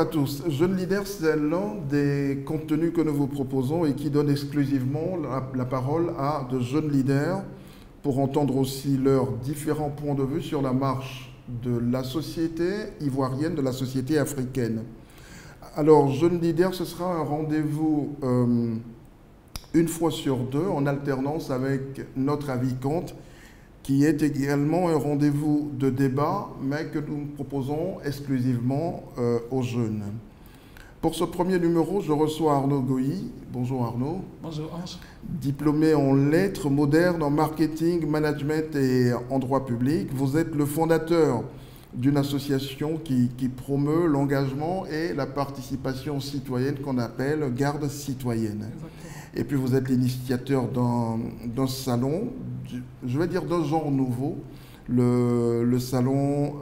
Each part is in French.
tous. Jeunes Leaders, c'est l'un des contenus que nous vous proposons et qui donne exclusivement la parole à de jeunes leaders pour entendre aussi leurs différents points de vue sur la marche de la société ivoirienne, de la société africaine. Alors, Jeunes Leaders, ce sera un rendez-vous une fois sur deux, en alternance avec notre avis compte, qui est également un rendez-vous de débat, mais que nous proposons exclusivement aux jeunes. Pour ce premier numéro, je reçois Arnaud Goyi. Bonjour Arnaud. Bonjour Ange. Diplômé en lettres modernes, en marketing, management et en droit public. Vous êtes le fondateur d'une association qui promeut l'engagement et la participation citoyenne qu'on appelle Garde citoyenne. Exactement. Et puis vous êtes l'initiateur d'un salon, je vais dire d'un genre nouveau, le salon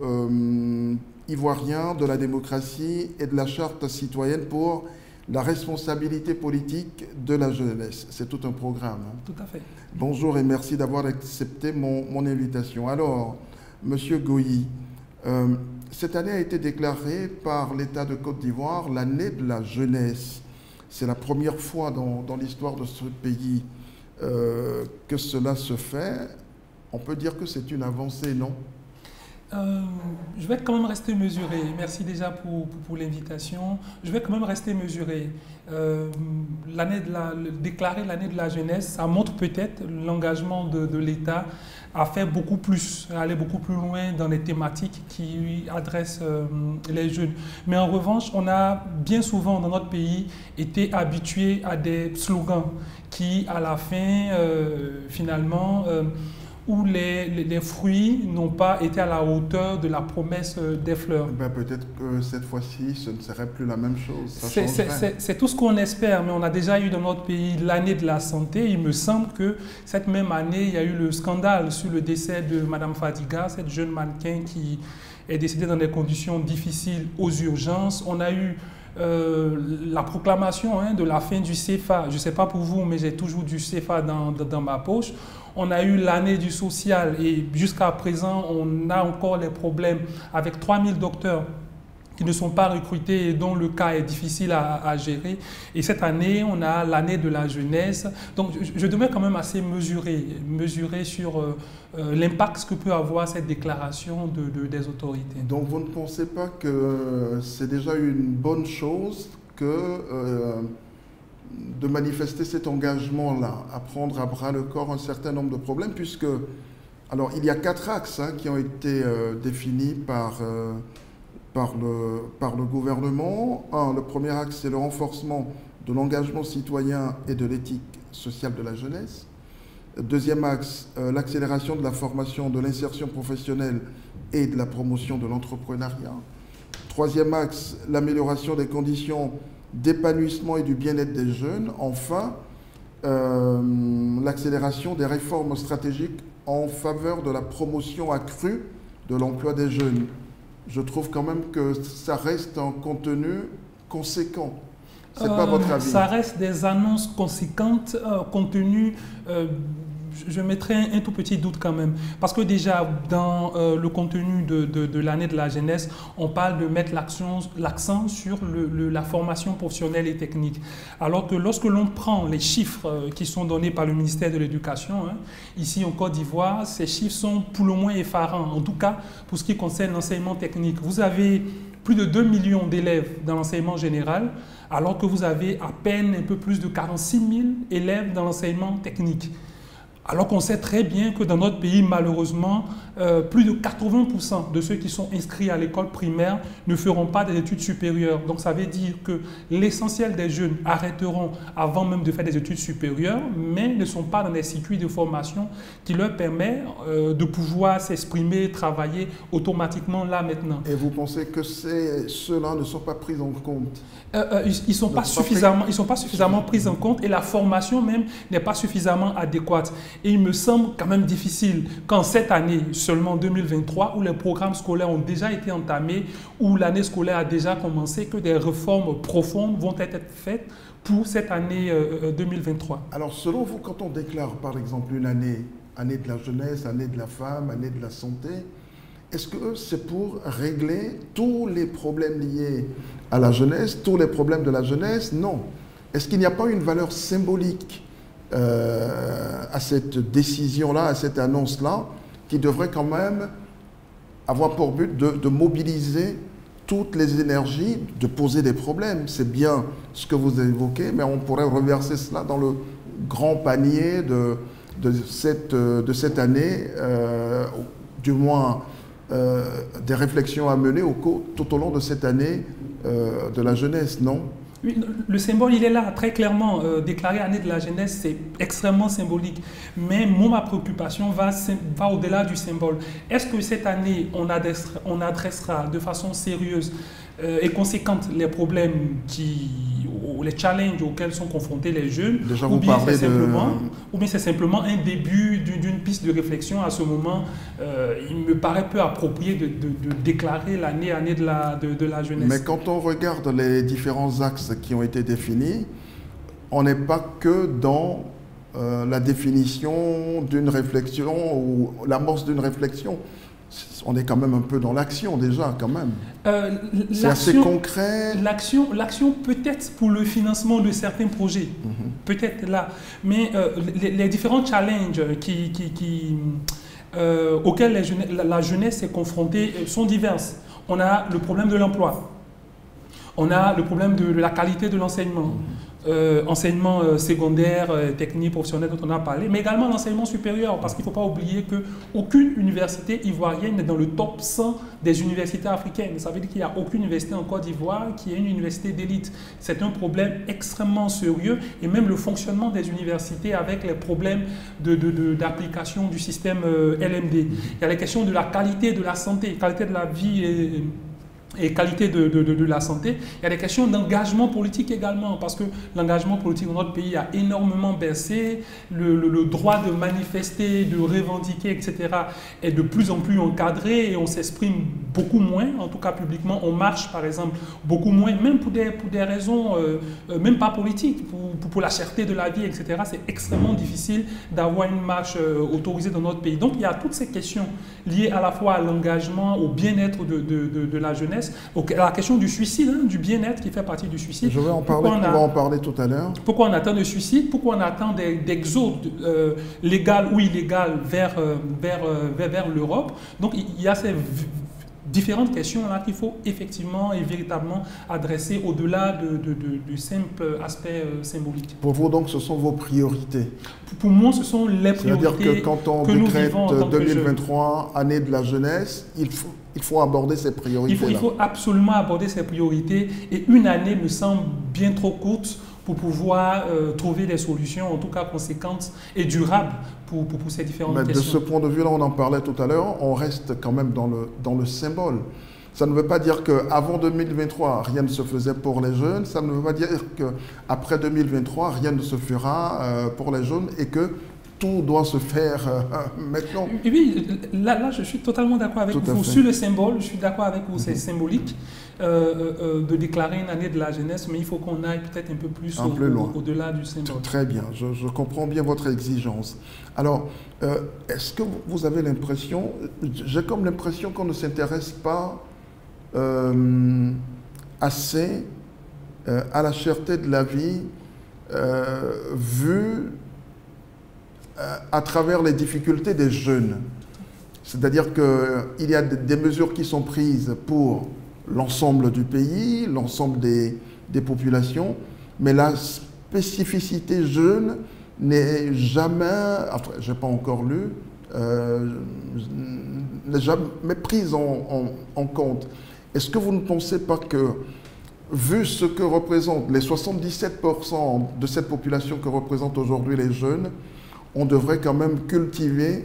ivoirien de la démocratie et de la charte citoyenne pour la responsabilité politique de la jeunesse. C'est tout un programme. Tout à fait. Bonjour et merci d'avoir accepté mon invitation. Alors, Monsieur Goyi, cette année a été déclarée par l'État de Côte d'Ivoire l'année de la jeunesse. C'est la première fois dans l'histoire de ce pays que cela se fait. On peut dire que c'est une avancée, non? Je vais quand même rester mesuré. Merci déjà pour l'invitation. Je vais quand même rester mesuré. Déclarer l'année de la jeunesse, ça montre peut-être l'engagement de l'État à faire beaucoup plus, à aller beaucoup plus loin dans les thématiques qui adressent les jeunes. Mais en revanche, on a bien souvent dans notre pays été habitué à des slogans qui, à la fin, finalement, où les fruits n'ont pas été à la hauteur de la promesse des fleurs. Ben, peut-être que cette fois-ci, ce ne serait plus la même chose. C'est tout ce qu'on espère, mais on a déjà eu dans notre pays l'année de la santé. Il me semble que cette même année, il y a eu le scandale sur le décès de Mme Fadiga, cette jeune mannequin qui est décédée dans des conditions difficiles aux urgences. On a eu la proclamation de la fin du CFA. Je ne sais pas pour vous, mais j'ai toujours du CFA dans ma poche. On a eu l'année du social et jusqu'à présent, on a encore les problèmes avec 3000 docteurs qui ne sont pas recrutés et dont le cas est difficile à gérer. Et cette année, on a l'année de la jeunesse. Donc, je demeure quand même assez mesuré sur l'impact que peut avoir cette déclaration des autorités. Donc, vous ne pensez pas que c'est déjà une bonne chose que de manifester cet engagement-là, à prendre à bras le corps un certain nombre de problèmes, puisque, alors, il y a 4 axes qui ont été définis par le gouvernement. Le premier axe, c'est le renforcement de l'engagement citoyen et de l'éthique sociale de la jeunesse. Deuxième axe, l'accélération de la formation, de l'insertion professionnelle et de la promotion de l'entrepreneuriat. Troisième axe, l'amélioration des conditions d'épanouissement et du bien-être des jeunes. Enfin, l'accélération des réformes stratégiques en faveur de la promotion accrue de l'emploi des jeunes. Je trouve quand même que ça reste un contenu conséquent. C'est pas votre avis? Ça reste des annonces conséquentes, contenu. Je mettrai un tout petit doute quand même. Parce que déjà, dans le contenu de l'année de la jeunesse, on parle de mettre l'accent sur la formation professionnelle et technique. Alors que lorsque l'on prend les chiffres qui sont donnés par le ministère de l'Éducation, ici en Côte d'Ivoire, ces chiffres sont pour le moins effarants. En tout cas, pour ce qui concerne l'enseignement technique. Vous avez plus de 2 millions d'élèves dans l'enseignement général, alors que vous avez à peine un peu plus de 46 000 élèves dans l'enseignement technique. Alors qu'on sait très bien que dans notre pays, malheureusement, plus de 80% de ceux qui sont inscrits à l'école primaire ne feront pas des études supérieures. Donc ça veut dire que l'essentiel des jeunes arrêteront avant même de faire des études supérieures, mais ne sont pas dans des circuits de formation qui leur permettent de pouvoir s'exprimer, travailler automatiquement là maintenant. Et vous pensez que ceux-là ne sont pas pris en compte? Ils ne sont pas suffisamment pris en compte et la formation même n'est pas suffisamment adéquate. Et il me semble quand même difficile qu'en cette année, seulement 2023, où les programmes scolaires ont déjà été entamés, où l'année scolaire a déjà commencé, que des réformes profondes vont être faites pour cette année 2023. Alors selon vous, quand on déclare par exemple une année de la jeunesse, année de la femme, année de la santé, est-ce que c'est pour régler tous les problèmes liés à la jeunesse, tous les problèmes de la jeunesse? Non. Est-ce qu'il n'y a pas une valeur symbolique à cette décision-là, à cette annonce-là, qui devrait quand même avoir pour but de mobiliser toutes les énergies, de poser des problèmes? C'est bien ce que vous évoquez, mais on pourrait reverser cela dans le grand panier de cette année, du moins des réflexions à mener tout au long de cette année de la jeunesse, non? Oui, le symbole, il est là, très clairement. Déclarer année de la jeunesse, c'est extrêmement symbolique. Mais moi, ma préoccupation va au-delà du symbole. Est-ce que cette année, on adressera de façon sérieuse et conséquente les problèmes les challenges auxquels sont confrontés les jeunes, déjà, ou bien c'est simplement un début d'une piste de réflexion? À ce moment, il me paraît peu approprié de déclarer année de la jeunesse. Mais quand on regarde les différents axes qui ont été définis, on n'est pas que dans la définition d'une réflexion ou l'amorce d'une réflexion. On est quand même un peu dans l'action déjà, quand même. C'est assez concret. L'action peut-être pour le financement de certains projets, peut-être là. Mais les différents challenges auxquels la jeunesse est confrontée sont diverses. On a le problème de l'emploi. On a le problème de la qualité de l'enseignement. Enseignement secondaire, technique, professionnel dont on a parlé, mais également l'enseignement supérieur, parce qu'il ne faut pas oublier qu'aucune université ivoirienne n'est dans le top 100 des universités africaines. Ça veut dire qu'il n'y a aucune université en Côte d'Ivoire qui est une université d'élite. C'est un problème extrêmement sérieux, et même le fonctionnement des universités avec les problèmes d'application du système LMD. Il y a les questions de la qualité de la santé, qualité de la vie et qualité de la santé. Il y a des questions d'engagement politique également, parce que l'engagement politique dans notre pays a énormément baissé, le droit de manifester, de revendiquer, etc. est de plus en plus encadré, et on s'exprime beaucoup moins, en tout cas publiquement. On marche, par exemple, beaucoup moins, même pour des raisons, même pas politiques, pour la cherté de la vie, etc. C'est extrêmement difficile d'avoir une marche autorisée dans notre pays. Donc il y a toutes ces questions liées à la fois à l'engagement, au bien-être de la jeunesse, la question du suicide, du bien-être qui fait partie du suicide. Je vais en parler, on va en parler tout à l'heure. Pourquoi on attend de suicide? Pourquoi on attend d'exode légal ou illégal vers l'Europe? Donc il y a ces différentes questions-là qu'il faut effectivement et véritablement adresser au-delà du simple aspect symbolique. Pour vous, donc, ce sont vos priorités? Pour moi, ce sont les priorités. C'est-à-dire que quand on décrète 2023, année de la jeunesse, il faut aborder ces priorités-là. Il faut absolument aborder ces priorités, et une année me semble bien trop courte pour pouvoir trouver des solutions, en tout cas conséquentes et durables pour ces différentes questions. De ce point de vue-là, on en parlait tout à l'heure, on reste quand même dans le symbole. Ça ne veut pas dire qu'avant 2023, rien ne se faisait pour les jeunes. Ça ne veut pas dire qu'après 2023, rien ne se fera pour les jeunes et que tout doit se faire maintenant. Oui, là, je suis totalement d'accord avec vous. Sur le symbole, je suis d'accord avec vous, c'est symbolique de déclarer une année de la jeunesse, mais il faut qu'on aille peut-être un peu plus au-delà du symbole. Très bien, je comprends bien votre exigence. Alors, est-ce que vous avez l'impression, j'ai comme l'impression qu'on ne s'intéresse pas assez à la cherté de la vie vue à travers les difficultés des jeunes. C'est-à-dire qu'il y a des mesures qui sont prises pour l'ensemble du pays, l'ensemble des populations, mais la spécificité jeune n'est jamais, enfin, je n'ai pas encore lu, n'est jamais prise en compte. Est-ce que vous ne pensez pas que, vu ce que représentent les 77% de cette population que représentent aujourd'hui les jeunes, on devrait quand même cultiver,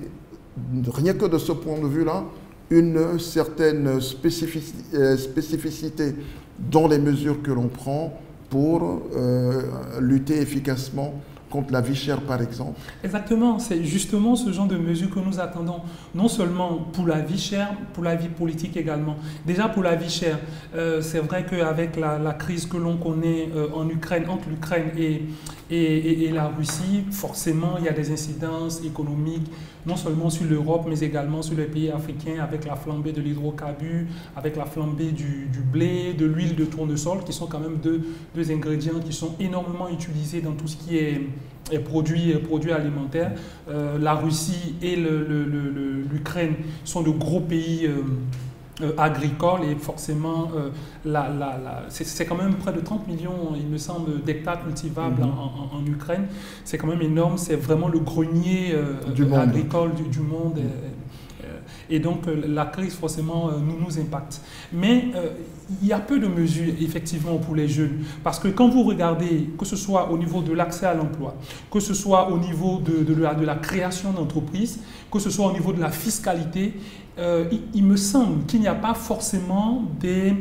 rien que de ce point de vue-là, une certaine spécificité dans les mesures que l'on prend pour lutter efficacement contre la vie chère, par exemple? Exactement, c'est justement ce genre de mesures que nous attendons, non seulement pour la vie chère, pour la vie politique également. Déjà pour la vie chère, c'est vrai qu'avec la crise que l'on connaît en Ukraine, entre l'Ukraine et la Russie, forcément il y a des incidences économiques, non seulement sur l'Europe, mais également sur les pays africains, avec la flambée de l'hydrocarbure, avec la flambée du blé, de l'huile de tournesol, qui sont quand même deux ingrédients qui sont énormément utilisés dans tout ce qui est produits alimentaires. La Russie et l'Ukraine sont de gros pays agricoles et forcément c'est quand même près de 30 millions, il me semble, d'hectares cultivables en Ukraine. C'est quand même énorme, c'est vraiment le grenier agricole du monde. Et donc la crise forcément nous impacte. Mais il y a peu de mesures effectivement pour les jeunes. Parce que quand vous regardez, que ce soit au niveau de l'accès à l'emploi, que ce soit au niveau de la création d'entreprises, que ce soit au niveau de la fiscalité, il me semble qu'il n'y a pas forcément des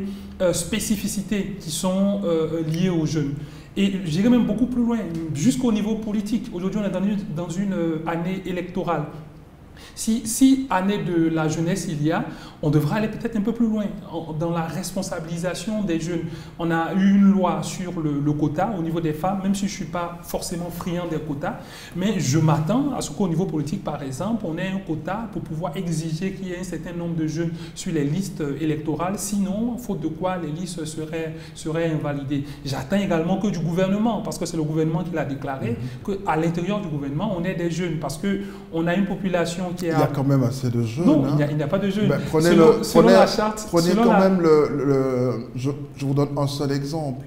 spécificités qui sont liées aux jeunes. Et j'irai même beaucoup plus loin, jusqu'au niveau politique. Aujourd'hui, on est dans une année électorale. Si année de la jeunesse il y a, on devra aller peut-être un peu plus loin dans la responsabilisation des jeunes. On a eu une loi sur le quota au niveau des femmes, même si je ne suis pas forcément friand des quotas, mais je m'attends à ce qu'au niveau politique, par exemple, on ait un quota pour pouvoir exiger qu'il y ait un certain nombre de jeunes sur les listes électorales, sinon, faute de quoi les listes seraient invalidées. J'attends également que du gouvernement, parce que c'est le gouvernement qui l'a déclaré, qu'à l'intérieur du gouvernement, on ait des jeunes, parce qu'on a une population qui est... Il y a quand même assez de jeunes. Non, hein. il n'y a pas de jeunes. Ben, prenez la charte, quand même je vous donne un seul exemple.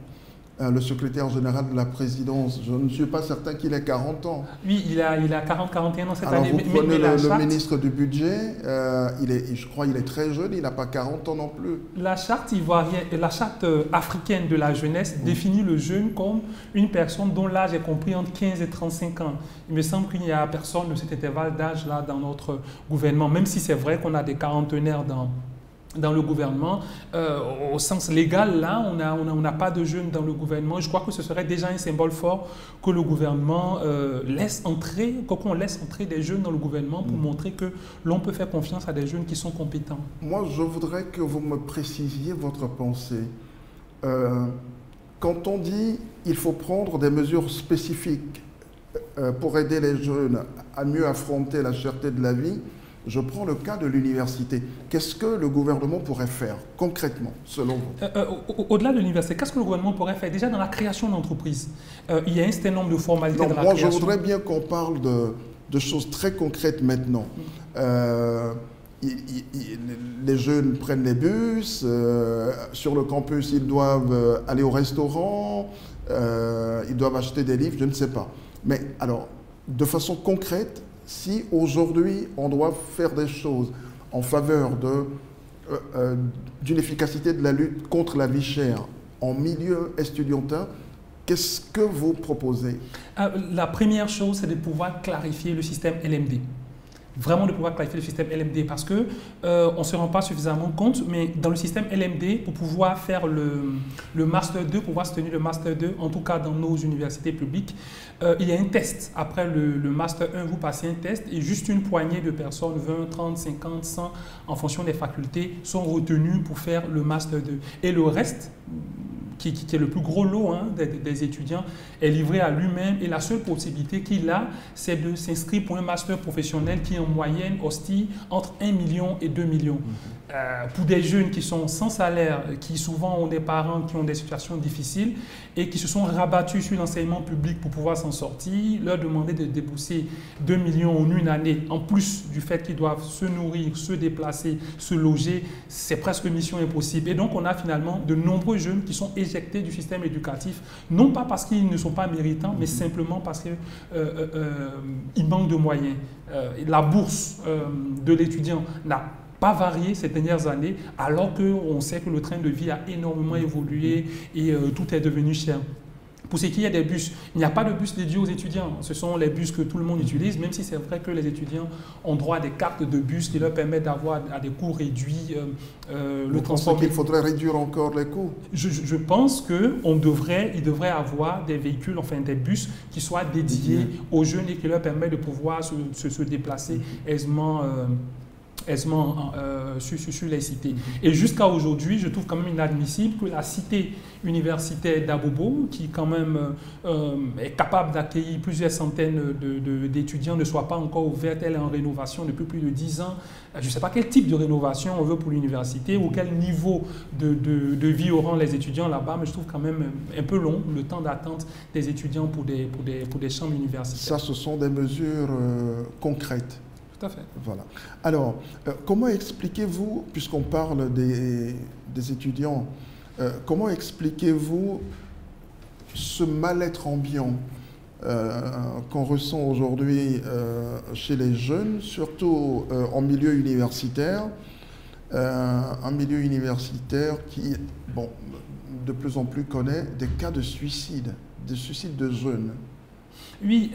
Le secrétaire général de la présidence, je ne suis pas certain qu'il ait 40 ans. Oui, il a 40-41 ans cette Alors année. vous prenez le charte, ministre du budget, je crois qu'il est très jeune, il n'a pas 40 ans non plus. La charte ivoirienne, la charte africaine de la jeunesse définit le jeune comme une personne dont l'âge est compris entre 15 et 35 ans. Il me semble qu'il n'y a personne de cet intervalle d'âge-là dans notre gouvernement, même si c'est vrai qu'on a des quarantenaires dans le gouvernement. Au sens légal, là, on n'a pas de jeunes dans le gouvernement. Je crois que ce serait déjà un symbole fort que le gouvernement qu'on laisse entrer des jeunes dans le gouvernement pour montrer que l'on peut faire confiance à des jeunes qui sont compétents. Moi, je voudrais que vous me précisiez votre pensée. Quand on dit qu'il faut prendre des mesures spécifiques pour aider les jeunes à mieux affronter la cherté de la vie, je prends le cas de l'université. Qu'est-ce que le gouvernement pourrait faire concrètement, selon vous? Au-delà de l'université, qu'est-ce que le gouvernement pourrait faire? Déjà dans la création d'entreprises, il y a un certain nombre de formalités dans la création. Moi, je voudrais bien qu'on parle de choses très concrètes maintenant. Les jeunes prennent les bus, sur le campus, ils doivent aller au restaurant, ils doivent acheter des livres, je ne sais pas. Mais alors, de façon concrète, si aujourd'hui on doit faire des choses en faveur d'une efficacité de la lutte contre la vie chère en milieu estudiantin, qu'est-ce que vous proposez? La première chose, c'est de pouvoir clarifier le système LMD. Vraiment de pouvoir clarifier le système LMD parce qu'on ne se rend pas suffisamment compte, mais dans le système LMD, pour pouvoir faire le Master 2, pouvoir se tenir le Master 2, en tout cas dans nos universités publiques, il y a un test. Après le Master 1, vous passez un test et juste une poignée de personnes, 20, 30, 50, 100, en fonction des facultés, sont retenues pour faire le Master 2. Et le reste, qui est le plus gros lot des étudiants, est livré à lui-même et la seule possibilité qu'il a, c'est de s'inscrire pour un master professionnel qui en moyenne oscille entre 1 million et 2 millions. Pour des jeunes qui sont sans salaire, qui souvent ont des parents qui ont des situations difficiles et qui se sont rabattus sur l'enseignement public pour pouvoir s'en sortir, leur demander de débourser 2 millions en une année, en plus du fait qu'ils doivent se nourrir, se déplacer, se loger, c'est presque mission impossible. Et donc on a finalement de nombreux jeunes qui sont éjectés du système éducatif, non pas parce qu'ils ne sont pas méritants, mais simplement parce qu'ils manquent de moyens. La bourse de l'étudiant n'a pas varié ces dernières années, alors qu'on sait que le train de vie a énormément évolué et tout est devenu cher. pour ce qui est des bus, il n'y a pas de bus dédiés aux étudiants. Ce sont les bus que tout le monde utilise, même si c'est vrai que les étudiants ont droit à des cartes de bus qui leur permettent d'avoir à des coûts réduits le transport. Qu'il faudrait réduire encore les coûts? Je pense qu'il devrait avoir des véhicules, enfin des bus qui soient dédiés aux jeunes et qui leur permettent de pouvoir se déplacer aisément. Sur les cités. Et jusqu'à aujourd'hui, je trouve quand même inadmissible que la cité universitaire d'Abobo, qui quand même est capable d'accueillir plusieurs centaines d'étudiants, ne soit pas encore ouverte. Elle est en rénovation depuis plus de 10 ans. Je ne sais pas quel type de rénovation on veut pour l'université ou quel niveau de vie auront les étudiants là-bas, mais je trouve quand même un peu long le temps d'attente des étudiants pour des chambres universitaires. Ça, ce sont des mesures concrètes. Tout à fait. Voilà. Alors, comment expliquez-vous, puisqu'on parle des étudiants, comment expliquez-vous ce mal-être ambiant qu'on ressent aujourd'hui chez les jeunes, surtout en milieu universitaire, un milieu universitaire qui, bon, de plus en plus connaît des cas de suicide de jeunes? Oui.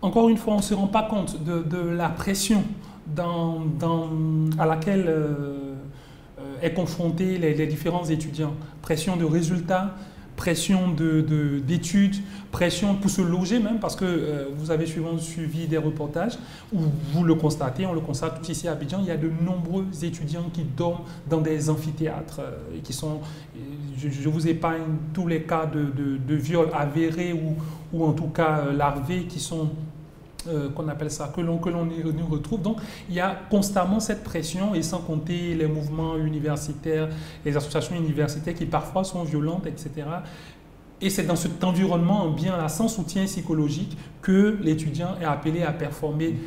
Encore une fois, on ne se rend pas compte de la pression à laquelle est confrontés les différents étudiants. Pression de résultats, pression d'études, pression pour se loger même, parce que vous avez souvent suivi des reportages où vous le constatez, on le constate tous ici à Abidjan, il y a de nombreux étudiants qui dorment dans des amphithéâtres et qui sont, je vous épargne tous les cas de viol avérés ou en tout cas larvés qui sont qu'on appelle ça, que l'on y retrouve. Donc, il y a constamment cette pression, et sans compter les mouvements universitaires, les associations universitaires qui parfois sont violentes, etc. Et c'est dans cet environnement bien là, sans soutien psychologique, que l'étudiant est appelé à performer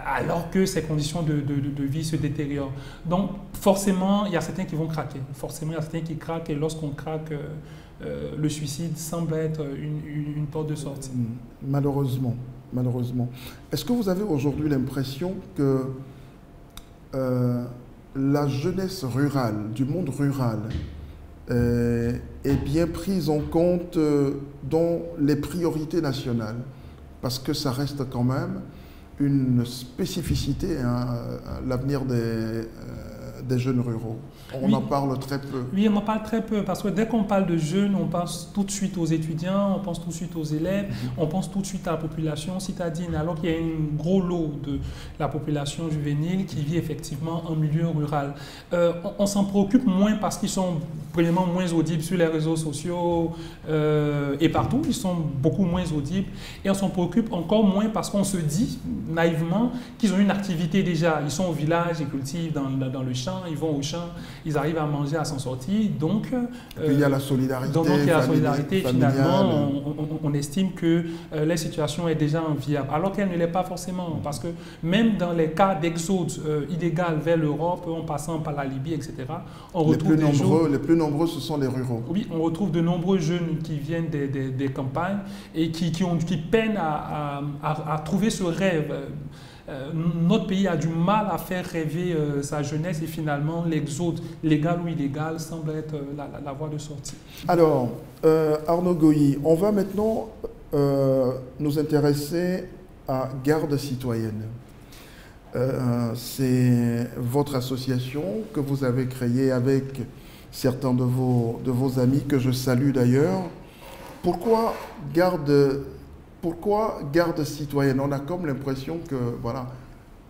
alors que ses conditions de vie se détériorent. Donc, forcément, il y a certains qui vont craquer. Forcément, il y a certains qui craquent, et lorsqu'on craque, le suicide semble être une porte de sortie. Malheureusement. Est-ce que vous avez aujourd'hui l'impression que la jeunesse rurale, du monde rural, est bien prise en compte dans les priorités nationales? Parce que ça reste quand même une spécificité, hein, l'avenir des jeunes ruraux. On en parle très peu. Oui, on en parle très peu, parce que dès qu'on parle de jeunes, on pense tout de suite aux étudiants, on pense tout de suite aux élèves, on pense tout de suite à la population citadine, alors qu'il y a un gros lot de la population juvénile qui vit effectivement en milieu rural. On s'en préoccupe moins parce qu'ils sont vraiment moins audibles sur les réseaux sociaux et partout, ils sont beaucoup moins audibles, et on s'en préoccupe encore moins parce qu'on se dit naïvement qu'ils ont une activité déjà. Ils sont au village, ils cultivent dans le champ, ils vont au champ, ils arrivent à manger, à s'en sortir. Donc, et puis il y a la solidarité. Donc il y a la solidarité. Finalement, on estime que la situation est déjà enviable, alors qu'elle ne l'est pas forcément. Parce que même dans les cas d'exode illégal vers l'Europe, en passant par la Libye, etc., on retrouve les plus nombreux, ce sont les ruraux. Oui, on retrouve de nombreux jeunes qui viennent des campagnes et qui peinent à trouver ce rêve. Notre pays a du mal à faire rêver sa jeunesse, et finalement l'exode, légal ou illégal, semble être la voie de sortie. Alors, Arnaud Goyi, on va maintenant nous intéresser à Garde citoyenne. C'est votre association que vous avez créée avec certains de vos amis, que je salue d'ailleurs. Pourquoi garde citoyenne? On a comme l'impression que, voilà,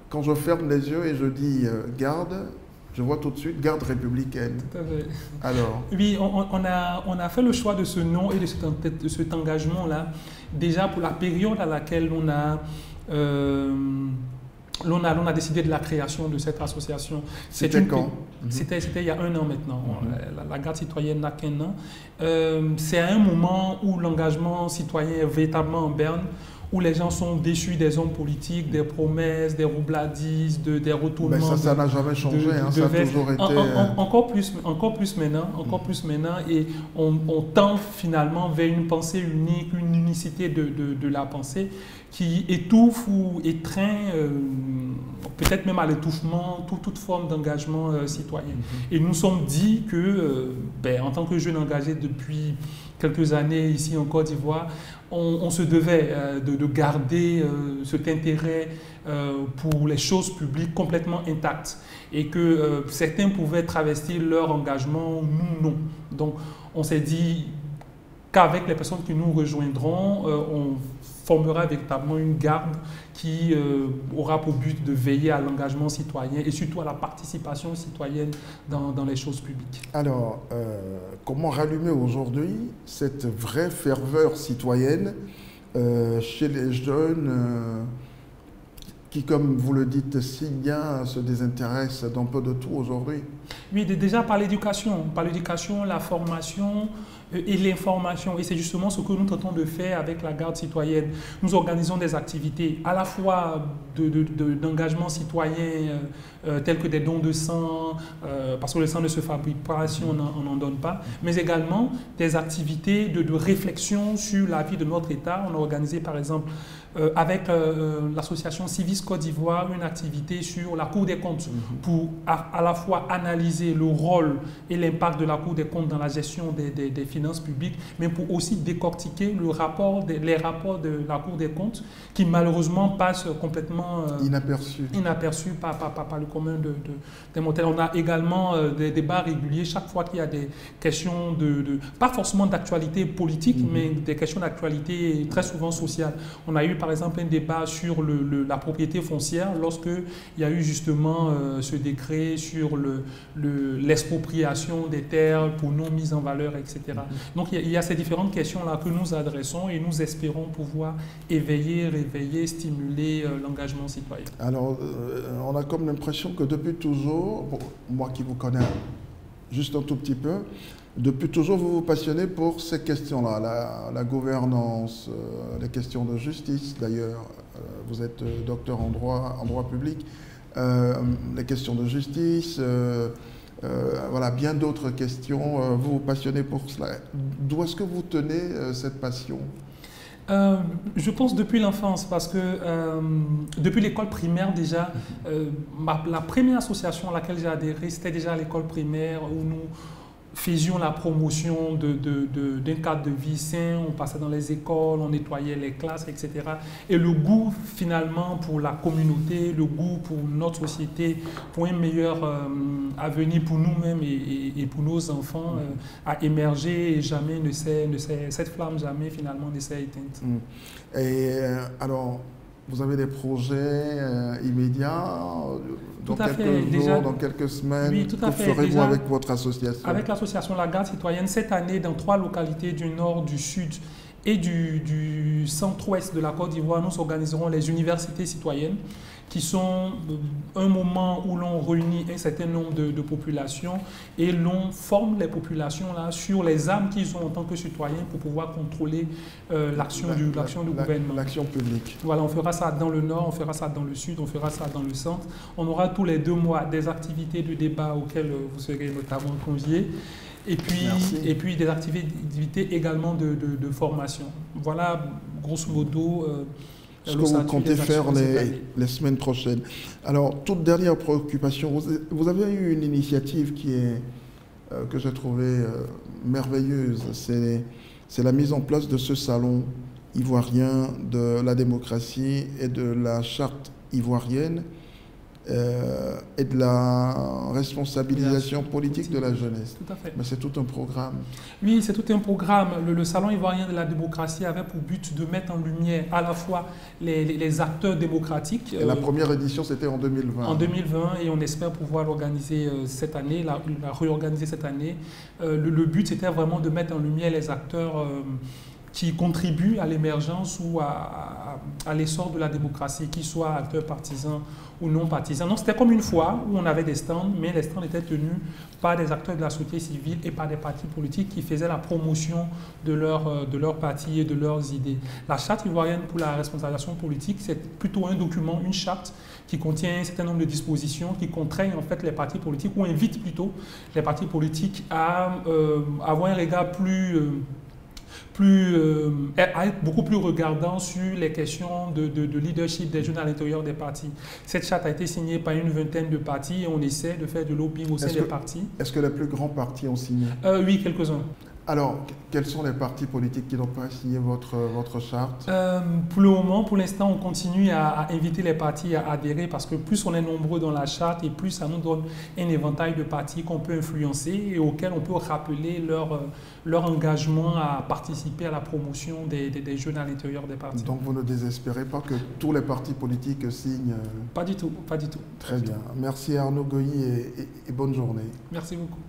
quand je ferme les yeux et je dis garde, je vois tout de suite garde républicaine. Tout à fait. Alors? Oui, on a fait le choix de ce nom et de cet engagement-là, déjà pour la période à laquelle on a décidé de la création de cette association. C'était quand? C'était il y a 1 an maintenant. La garde citoyenne n'a qu'1 an. C'est à un moment où l'engagement citoyen est véritablement en berne, où les gens sont déçus des hommes politiques, des promesses, des roubladises, des retournements. Mais ça n'a jamais changé, ça a toujours été... Encore plus maintenant, et on tend finalement vers une pensée unique, une unicité de la pensée qui étouffe ou étreint, peut-être même à l'étouffement, toute forme d'engagement citoyen. Et nous sommes dit que, en tant que jeunes engagés depuis quelques années ici en Côte d'Ivoire, on se devait de garder cet intérêt pour les choses publiques complètement intactes et que certains pouvaient travestir leur engagement, nous non. Donc on s'est dit qu'avec les personnes qui nous rejoindront, on formera véritablement une garde qui aura pour but de veiller à l'engagement citoyen et surtout à la participation citoyenne dans les choses publiques. Alors, comment rallumer aujourd'hui cette vraie ferveur citoyenne chez les jeunes qui, comme vous le dites si bien, se désintéressent d'un peu de tout aujourd'hui? Oui, déjà par l'éducation, la formation et l'information. Et c'est justement ce que nous tentons de faire avec la garde citoyenne. Nous organisons des activités à la fois d'engagement citoyen, tels que des dons de sang, parce que le sang ne se fabrique pas si on n'en donne pas, mais également des activités de réflexion sur la vie de notre État. On a organisé par exemple avec l'association Civis Côte d'Ivoire une activité sur la Cour des comptes pour à la fois analyser le rôle et l'impact de la Cour des comptes dans la gestion des finances publiques, mais pour aussi décortiquer les rapports de la Cour des comptes qui malheureusement passent complètement inaperçus par le commun des mortels. On a également des débats réguliers chaque fois qu'il y a des questions pas forcément d'actualité politique, mais des questions d'actualité très souvent sociale. On a eu par exemple un débat sur la propriété foncière lorsque il y a eu justement ce décret sur l'expropriation des terres pour non mise en valeur, etc. Donc il y a ces différentes questions-là que nous adressons et nous espérons pouvoir éveiller, réveiller, stimuler l'engagement citoyen. Alors, on a comme l'impression que depuis toujours, bon, moi qui vous connais juste un tout petit peu, depuis toujours vous vous passionnez pour ces questions-là, la gouvernance, les questions de justice d'ailleurs. Vous êtes docteur en droit public, les questions de justice, voilà, bien d'autres questions. Vous vous passionnez pour cela. D'où est-ce que vous tenez cette passion? Je pense depuis l'enfance, parce que depuis l'école primaire déjà, la première association à laquelle j'ai adhéré, c'était déjà à l'école primaire où nous faisions la promotion d'un cadre de vie sain, on passait dans les écoles, on nettoyait les classes, etc. Et le goût finalement pour la communauté, le goût pour notre société, pour un meilleur avenir pour nous-mêmes et pour nos enfants a émergé et jamais cette flamme jamais finalement ne s'est éteinte. Et alors, vous avez des projets immédiats dans quelques jours, dans quelques semaines? Oui, tout à fait. Que ferez-vous avec votre association? Avec l'association La Garde Citoyenne, cette année, dans 3 localités du nord, du sud et du centre-ouest de la Côte d'Ivoire, nous organiserons les universités citoyennes, qui sont un moment où l'on réunit un certain nombre de populations et l'on forme les populations là sur les armes qu'ils ont en tant que citoyens pour pouvoir contrôler l'action du gouvernement. L'action publique. Voilà, on fera ça dans le nord, on fera ça dans le sud, on fera ça dans le centre. On aura tous les 2 mois des activités de débat auxquelles vous serez notamment conviés. Et puis des activités également de formation. Voilà, grosso modo, ce que vous comptez faire les semaines prochaines. Alors, toute dernière préoccupation, vous avez eu une initiative que j'ai trouvée merveilleuse. C'est la mise en place de ce salon ivoirien de la démocratie et de la charte ivoirienne et de la responsabilisation politique de la jeunesse. Tout à fait. Mais c'est tout un programme. Oui, c'est tout un programme. Le Salon ivoirien de la démocratie avait pour but de mettre en lumière à la fois les acteurs démocratiques. Et la première édition, c'était en 2020. En 2020, et on espère pouvoir l'organiser cette année, la réorganiser cette année. Le but, c'était vraiment de mettre en lumière les acteurs qui contribuent à l'émergence ou à l'essor de la démocratie, qu'ils soient acteurs partisans ou non partisans. Donc c'était comme une fois où on avait des stands, mais les stands étaient tenus par des acteurs de la société civile et par des partis politiques qui faisaient la promotion de leur parti et de leurs idées. La charte ivoirienne pour la responsabilisation politique, c'est plutôt un document, une charte qui contient un certain nombre de dispositions qui contraignent en fait les partis politiques ou invitent plutôt les partis politiques à avoir un regard être beaucoup plus regardant sur les questions de leadership des jeunes à l'intérieur des partis. Cette charte a été signée par une 20aine de partis et on essaie de faire de lobbying au sein des partis. Est-ce que les plus grands partis ont signé? Oui, quelques-uns. Alors, quels sont les partis politiques qui n'ont pas signé votre charte? Pour le moment, pour l'instant, on continue à inviter les partis à adhérer parce que plus on est nombreux dans la charte et plus ça nous donne un éventail de partis qu'on peut influencer et auxquels on peut rappeler leur engagement à participer à la promotion des jeunes à l'intérieur des partis. Donc vous ne désespérez pas que tous les partis politiques signent? Pas du tout, pas du tout. Très bien. Merci Arnaud Goyi et bonne journée. Merci beaucoup.